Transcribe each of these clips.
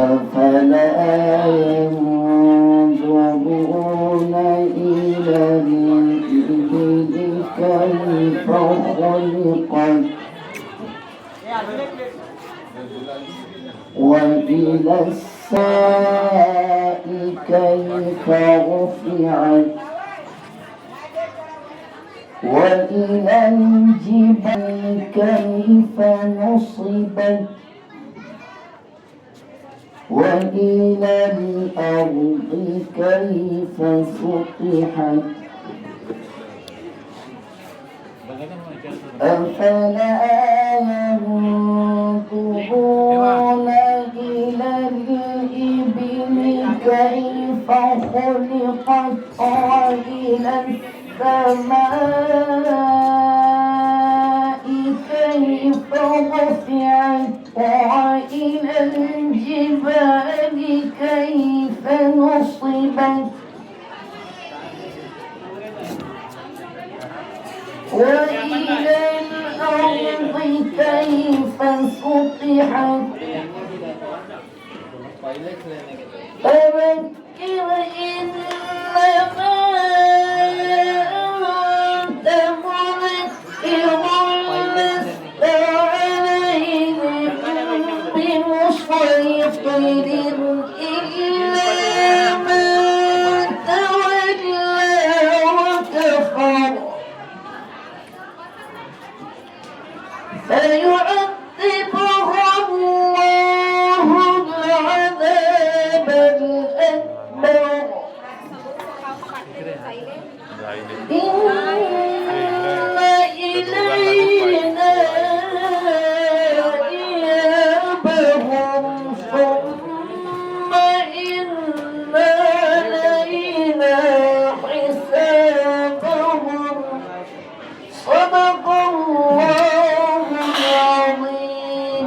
أفلا ينظرون إلى الإبل كيف خلقت وإلى السماء كيف رفعت وإلى الجبال كيف نصبت وإلى الأرض كيف سطحت أفلا ينظرون إلى الإبل كيف خلقت وإلى السماء كيف رفعت وإلى الجبال كيف نصبت وإلى الأرض كيف سطحت فذكر إنما أنت مذكر لست عليهم بمسيطر إلا من تولى وكفر فيعذبه الله العذاب الأكبر إن إلينا إيابهم ثم إن علينا حسابهم صدق الله العظيم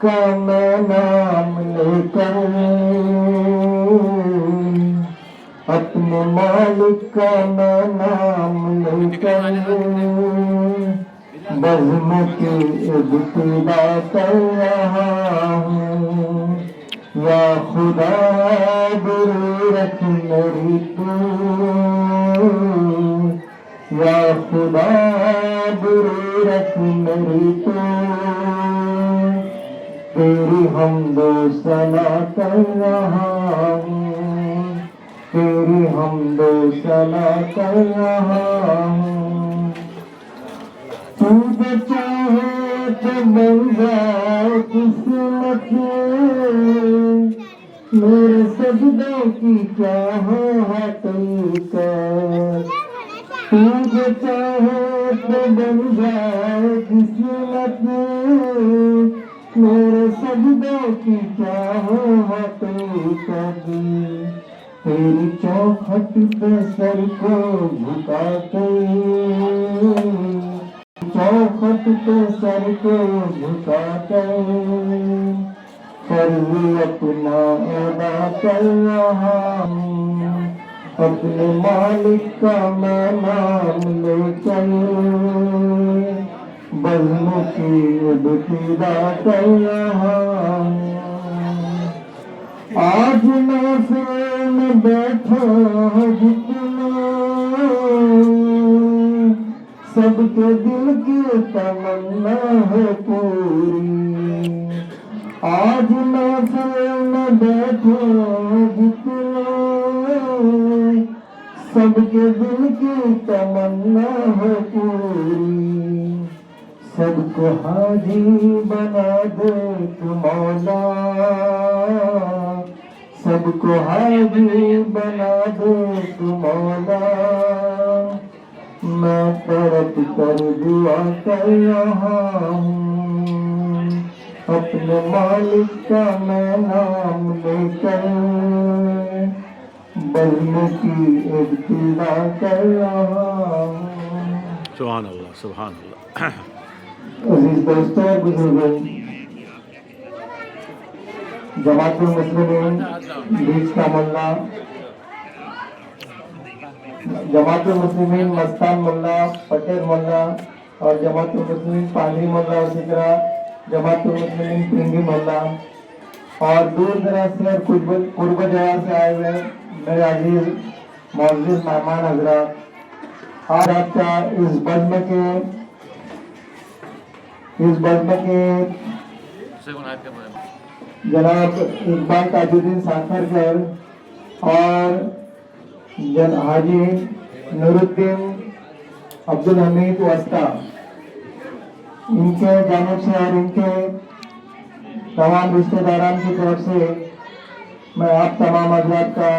کا میں نام لے کر اپنے مالک کا میں نام لے کر بزم کی ابتدا کر رہا ہوں یا خدا برو رکھ میری تو یا خدا برو رکھ میری تو تیری حمد و ثنا کر رہا ہوں تیری حمد و ثنا کر رہا ہوں تو جو چاہے تو بن جائے قسمت میرے سجدوں کی کیا ہے حقیقت تو جو چاہے تو بن جائے قسمت میرے سجدوں کی کیا ہے حقیقت تیری چوکھٹ پہ سر کو جھکا کے چوکھٹ پہ سر کو جھکا کر فرض اپنا ادا کر رہا ہوں اپنے مالک کا میں نام لے کر بزم کی ابتدا کر رہا ہوں آج محفل میں بیٹھا جتنا سب کے دل کی تمنا ہے پوری آج محفل میں بیٹھا جتنا سب کے دل کی تمنا ہے پوری سب کو حاجی بنا دے تو مولا سب کو حاجی بنا دے تو مولا میں تڑپ کر دعا کر رہا ہوں اپنے مالک کا میں نام لے کر بزم کی ابتدا کر رہا ہوں سبحان اللہ سبحان اللہ عزیز دوستوں بزرگوں جماعت المسلمین بیچ کا ملا جماعت المسلمین مستان ملا پٹیل ملا اور جماعت المسلمین پانڈی ملا اسی طرح جماعت المسلمین پنگی ملا اور دور دراز سے اور قرب جگہ سے آئے ہوئے میرے عزیز معزز مہمان حضرات آج آپ کا اس بزم کے جناب اقبال تاج الدین ساکھرکر اور حاجی نور الدین عبدالحمید وسطی ان کے جانب سے اور ان کے تمام رشتہ داران کی طرف سے میں آپ تمام حضرات کا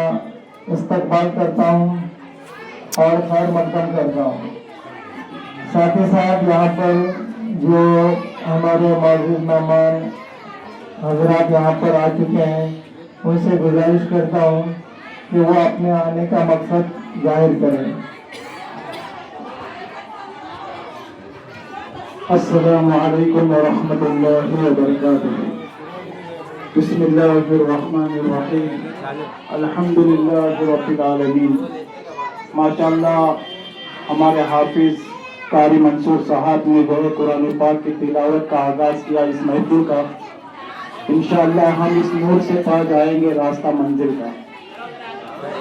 استقبال کرتا ہوں اور خیر مقدم کرتا ہوں ساتھ ہی ساتھ یہاں پر جو ہمارے معزز مہمان حضرات یہاں پر آ چکے ہیں ان سے گزارش کرتا ہوں کہ وہ اپنے آنے کا مقصد ظاہر کریں السلام علیکم ورحمۃ اللہ وبرکاتہ بسم اللہ الرحمن الرحیم الحمدللہ رب العالمین ماشاءاللہ ہمارے حافظ قاری منصور صاحب نے جو قرآن پاک کی تلاوت کا آغاز کیا اس محفل کا انشاءاللہ ہم اس نور سے پا جائیں گے راستہ منزل کا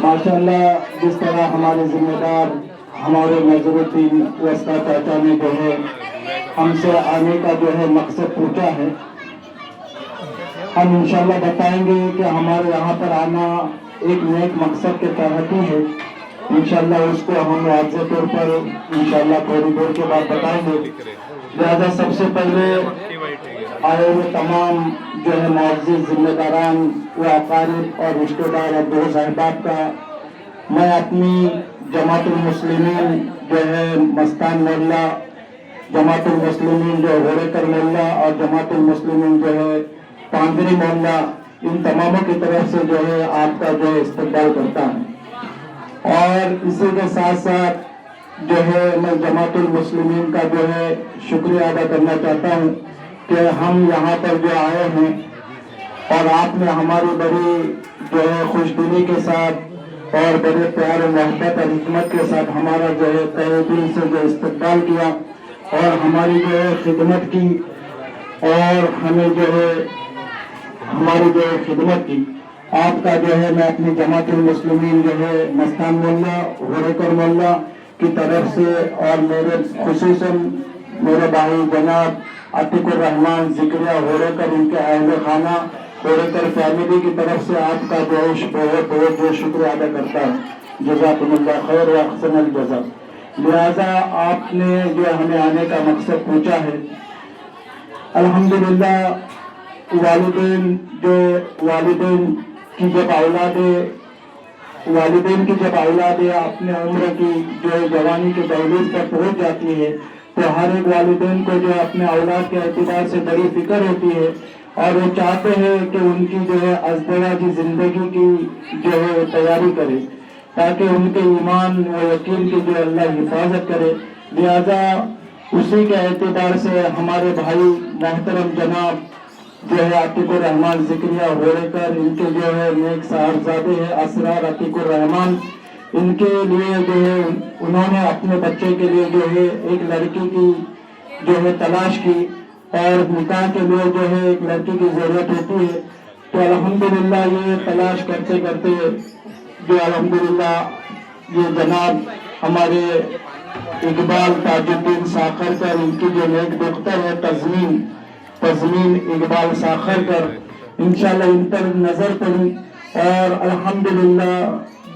ماشاءاللہ جس طرح ہمارے ذمہ دار ہمارے نظر الدین وسطی چاچا نے جو ہے ہم سے آنے کا جو ہے مقصد پوچھا ہے ہم انشاءاللہ بتائیں گے کہ ہمارے یہاں پر آنا ایک نیک مقصد کے تحت ہی ہے انشاءاللہ اس کو ہم واضح طور پر انشاءاللہ تھوڑی دیر کے بعد بتائیں گے لہذا سب سے پہلے آئے ہوئے تمام جو ہے معزز ذمہ داران و اقارب اور رشتہ دار اور دوست احباب کا میں اپنی جماعت المسلمین جو ہے مستان محلہ جماعت المسلمین جو غوڑےکر محلہ اور جماعت المسلمین جو ہے پانڈری محلہ ان تماموں کی طرف سے جو ہے آپ کا جو ہے استقبال کرتا ہوں اور اسی کے ساتھ ساتھ جو ہے میں جماعت المسلمین کا جو ہے شکریہ ادا کرنا چاہتا ہوں کہ ہم یہاں پر جو آئے ہیں اور آپ نے ہماری بڑی جو ہے خوش دلی کے ساتھ اور بڑے پیار و محبت اور حکمت کے ساتھ ہمارا جو ہے تہہ دل سے جو استقبال کیا اور ہماری جو ہے خدمت کی اور ہمیں جو ہے ہماری جو ہے خدمت کی. آپ کا جو ہے میں اپنی جماعت المسلمین جو ہے مستان مولا ہوریکر مولا کی طرف سے اور میرے خصوصاً میرے بھائی جناب عتیق الرحمان ذکریہ ہوریکر ان کے اہل خانہ ہوریکر فیملی کی طرف سے آپ کا جو ہے بہت بہت جو شکریہ ادا کرتا ہے. جزاکم اللہ خیر و احسن الجزا. لہذا آپ نے جو ہمیں آنے کا مقصد پوچھا ہے. الحمدللہ والدین کی جب اولادیں اپنے عمر کی جو ہے جوانی کے دہلیز پر پہنچ جاتی ہے تو ہر ایک والدین کو جو اپنے اولاد کے اعتبار سے بڑی فکر ہوتی ہے اور وہ چاہتے ہیں کہ ان کی جو ہے ازدواجی زندگی کی جو ہے تیاری کرے تاکہ ان کے ایمان و یقین کی جو اللہ حفاظت کرے. لہذا اسی کے اعتبار سے ہمارے بھائی محترم جناب جو ہے عتیق الرحمان ذکریہ ہوریکر ان کے جو ہے نیک صاحبزادے ہیں اسرار عتیق الرحمان ان کے لیے جو ہے انہوں نے اپنے بچے کے لیے جو ہے ایک لڑکی کی جو ہے تلاش کی اور نکاح کے لیے جو ہے ایک لڑکی کی ضرورت ہوتی ہے. تو الحمدللہ یہ تلاش کرتے کرتے جو الحمدللہ یہ جناب ہمارے اقبال تاج الدین ساکھرکر ان کی جو نیک دختر ہے تزمین اقبال ساکھرکر انشاءاللہ ان پر نظر پڑی اور الحمدللہ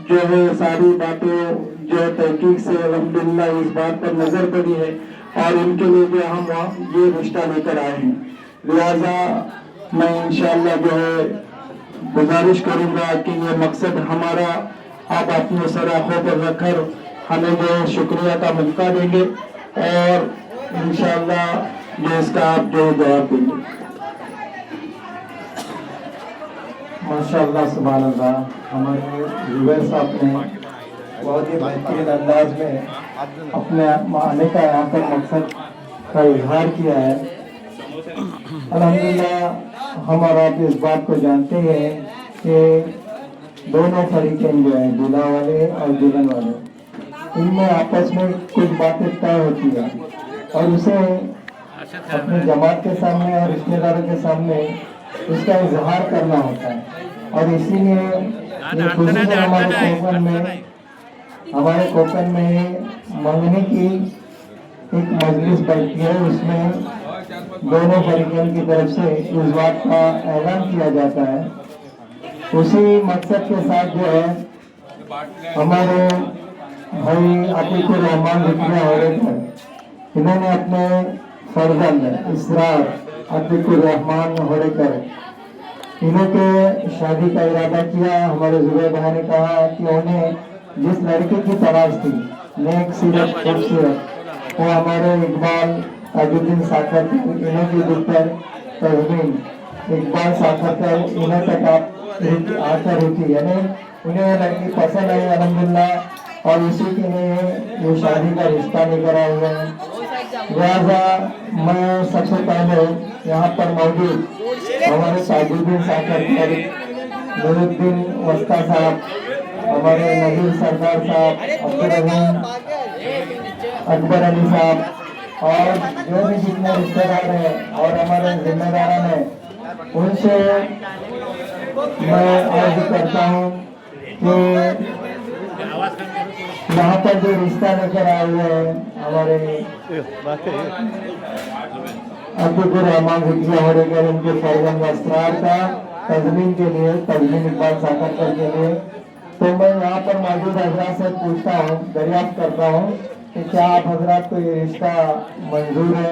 جو ہے ساری باتیں جو تحقیق سے الحمدللہ اس بات پر نظر پڑی ہے اور ان کے لیے جو ہم یہ رشتہ لے کر آئے ہیں. لہذا میں انشاءاللہ جو ہے گزارش کروں گا کہ یہ مقصد ہمارا آپ اپنے سراخوں پر رکھ کر ہمیں جو شکریہ کا موقع دیں گے اور انشاءاللہ جو اس کا آپ جو جواب دیں گے. ماشاءاللہ سبحان اللہ. ہمارے زبیر صاحب نے بہت ہی بہترین انداز میں اپنے آنے کا یہاں پر مقصد کا اظہار کیا ہے. الحمدللہ ہم اور آپ اس بات کو جانتے ہیں کہ دونوں فریقین جو ہیں دلہا والے اور دلہن والے ان میں آپس میں کچھ باتیں طے ہوتی ہیں اور اسے اپنی جماعت کے سامنے اور رشتے داروں کے سامنے اس کا اظہار کرنا ہوتا ہے. اور اسی لیے خصوصاً ہمارے کوکن میں منگنی کی ایک مجلس بیٹھتی ہے. اس میں دونوں فریقین کی طرف سے اس بات کا اعلان کیا جاتا ہے. اسی مقصد کے ساتھ جو ہے ہمارے بھائی عتیق الرحمان ذکریہ ہوریکر انہوں نے اپنے فرزند اسرار عتیق الرحمان ہوریکر انہوں کے شادی کا ارادہ کیا. ہمارے زبیر بھائی نے کہا کہ انہیں جس لڑکی کی تلاش تھی نیک سیرت خوبصورت وہ ہمارے اقبال تاج الدین ساکھرکر انہوں کی دختر تزمین اقبال ساکھرکر انہوں تک آپ آ کر رکی یعنی انہیں یہ لڑکی پسند آئی الحمدللہ اور اسی کے لیے یہ شادی کا رشتہ لے کر آئے ہوئے ہیں. لہٰذا میں سب سے پہلے یہاں پر موجود ہمارے تاج الدین ساکھرکر نور الدین وسطیٰ صاحب ہمارے نذیر سردار صاحب عبدالرحیم اکبر علی صاحب اور جو بھی جتنے رشتے دار ہیں اور ہمارے ذمہ داران ہیں ان سے میں عرض کرتا ہوں کہ یہاں پر جو رشتہ لے کر آئے ہوئے ہیں ہمارے عتیق الرحمان ذکریہ ہوریکر ان کے فرزند اسرار کا تزمین کے لیے تزمین اقبال ساکھرکر کے لیے. تو میں یہاں پر موجود حضرات سے پوچھتا ہوں دریافت کرتا ہوں کہ کیا آپ حضرات کو یہ رشتہ منظور ہے؟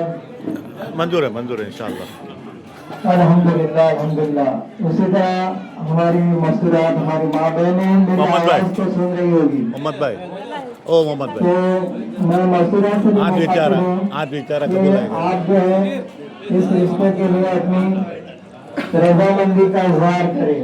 منظور ہے انشاءاللہ. الحمدللہ الحمدللہ. اسی طرح ہماری مسورات ہماری ماں بہنیں میری آواز کو سن رہی ہوگی. محمد بھائی تو میں مسورات سے آج بیچارہ قبول ہے. آپ جو ہے اس رشتے کے لیے اپنی رضامندی کا اظہار کریں.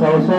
100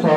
100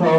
100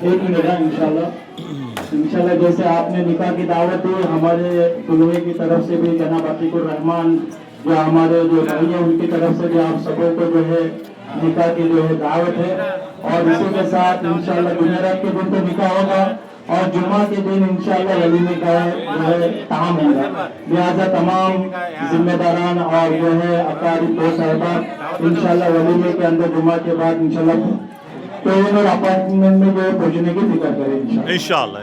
ایک منٹ ہے انشاءاللہ جیسے آپ نے نکاح کی دعوت دی ہمارے دلوے کی طرف سے بھی جناب عتیق الرحمان جو ہمارے جو بھائی ہیں ان کی طرف سے بھی آپ سبوں کو جو ہے نکاح کی جو ہے دعوت ہے اور اسی کے ساتھ انشاءاللہ جمعرات کے دن تو نکاح ہوگا اور جمعہ کے دن انشاءاللہ ولیمے کا جو ہے تعام ہوگا لہذا تمام ذمہ داران اور جو ہے اقارب دوست احباب انشاءاللہ ولیمے کے اندر جمعہ کے بعد انشاءاللہ ٹرین اور اپارٹمنٹ میں جو ہے پہنچنے کی فکر کریں انشاءاللہ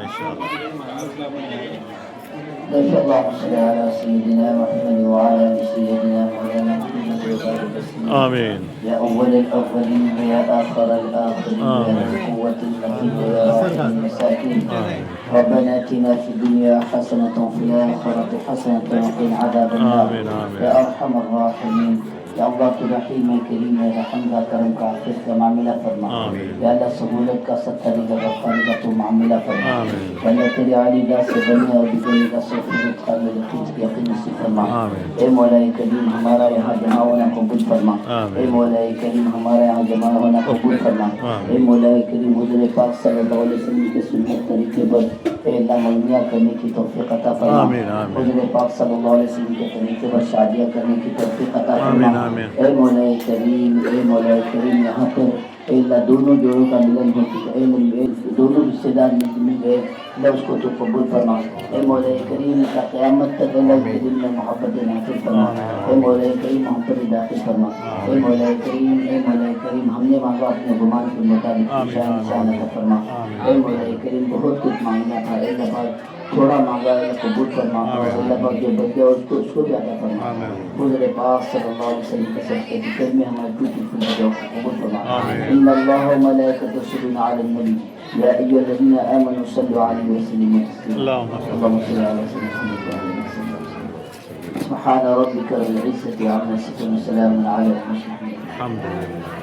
اللهم صل على سيدنا محمد وعلى ال سيدنا مولانا محمد وبارك وسلم آمين يا اول الاولين ويا اخر الاخرين يا ذا القوة المتين يا راحم المساكين ربنا اتنا في الدنيا حسنة وفي الآخرة حسنة وقنا عذاب النار يا ارحم الراحمين یا اللہ تو رحیم کریم ہے رحم کا کرم کا عافیت کا معاملہ فرما یا اللہ سہولت کا ستاری کا غفاری کا تو معاملہ فرما یا اللہ تیرے عالی ذات سے بنی اور بگنی کا سفید خال یقین کی یقین نصیب فرما اے مولا کریم ہمارا یہاں جمع ہونا قبول فرما اے مولا کریم ہمارا یہاں جمع ہونا قبول فرما اے مولا کریم حضور پاک صلی اللہ علیہ وسلم کے سنت طریقے پر اے اللہ ملمیاں کرنے کی توفیق عطا فرما حضور پاک صلی اللہ علیہ وسلم کے طریقے پر شادیاں کرنے کی توفیق عطا فرما اے مولا کریم یہاں پر اے اللہ دونوں جوڑوں کا ملن ہو چکا اے دونوں رشتے دار مل گئے اللہ اس کو تو قبول فرما اے مولا کریم کا قیامت تک اللہ کے دل میں محبت نافذ فرما اے مولا کریم محبت داخل فرما اے مولا کریم ہم نے مانگا اپنے گمان کے مطابق شان شانت فرما اے مولا کریم بہت کچھ مانگنا تھا اے اللہ تھوڑا مانگا اللہ قبول فرما اللہ پاک جو بچ گیا اس کو بھی عطا فرما حضور پاک صلی اللہ علیہ وسلم کے صدقے کی ذکر میں ہماری ٹوٹی پھوٹی جو قبول فرما ان اللہ و ملائکته یصلون علی النبی یا ایھا الذین آمنوا صلوا علیہ وسلموا تسلیما اللهم صل علی سیدنا محمد سبحان ربک رب العزة عما یصفون وسلام علی المرسلین الحمد لله